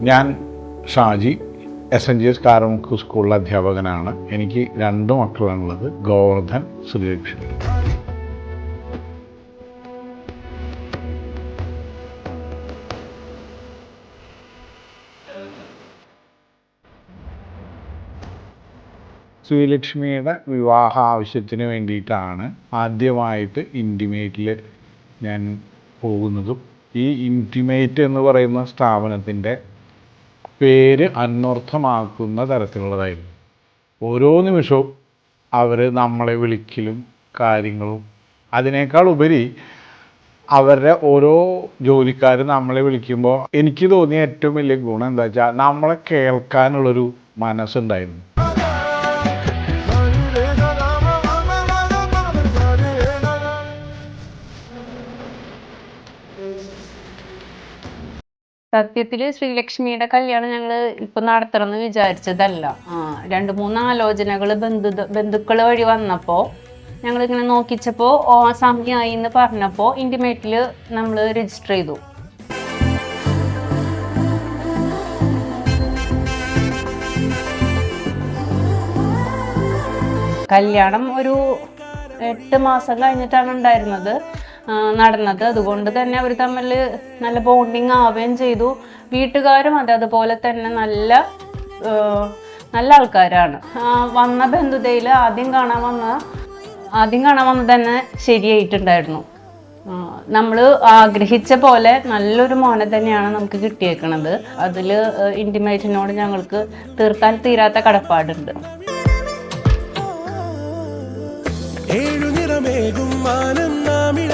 ഞാൻ ഷാജി SNGS കാരമുക്ക് സ്കൂളിലെ അധ്യാപകനാണ്. എനിക്ക് 2 മക്കളാണുള്ളത്, ഗോവർദ്ധൻ, ശ്രീലക്ഷ്മി. ശ്രീലക്ഷ്മിയുടെ വിവാഹ ആവശ്യത്തിന് വേണ്ടിയിട്ടാണ് ആദ്യമായിട്ട് ഇൻറ്റിമേറ്റിൽ ഞാൻ പോകുന്നതും. ഈ ഇൻറ്റിമേറ്റ് എന്ന് പറയുന്ന സ്ഥാപനത്തിൻ്റെ പേര് അന്വർത്ഥമാക്കുന്ന തരത്തിലുള്ളതായിരുന്നു. ഓരോ നിമിഷവും അവർ നമ്മളെ വിളിക്കലും കാര്യങ്ങളും, അതിനേക്കാൾ ഉപരി അവരുടെ ഓരോ ജോലിക്കാർ നമ്മളെ വിളിക്കുമ്പോൾ എനിക്ക് തോന്നിയ ഏറ്റവും വലിയ ഗുണം എന്താ വെച്ചാൽ നമ്മളെ കേൾക്കാനുള്ളൊരു മനസ്സുണ്ടായിരുന്നു. സത്യത്തിൽ ശ്രീലക്ഷ്മിയുടെ കല്യാണം ഞങ്ങൾ ഇപ്പം നടത്തണമെന്ന് വിചാരിച്ചതല്ല. 2-3 ആലോചനകൾ ബന്ധുക്കൾ വഴി വന്നപ്പോൾ ഞങ്ങളിങ്ങനെ നോക്കിച്ചപ്പോൾ സമയമായി എന്ന് പറഞ്ഞപ്പോൾ ഇൻറ്റിമേറ്റിൽ നമ്മൾ രജിസ്റ്റർ ചെയ്തു. കല്യാണം ഒരു 8 മാസം കഴിഞ്ഞിട്ടാണ് നടന്നത്. അതുകൊണ്ട് തന്നെ അവർ തമ്മിൽ നല്ല ബോണ്ടിങ് ആവുകയും ചെയ്തു. വീട്ടുകാരും അതുപോലെ തന്നെ നല്ല ആൾക്കാരാണ്. വന്ന ബന്ധുതയിൽ ആദ്യം കാണാൻ വന്ന തന്നെ ശരിയായിട്ടുണ്ടായിരുന്നു. നമ്മൾ ആഗ്രഹിച്ച പോലെ നല്ലൊരു മോനെ തന്നെയാണ് നമുക്ക് കിട്ടിയേക്കണത്. അതിൽ ഇൻറ്റിമേറ്റിനോട് ഞങ്ങൾക്ക് തീർക്കാൻ തീരാത്ത കടപ്പാടുണ്ട്. ഏഴു നിറമേകും മാനം നാമിട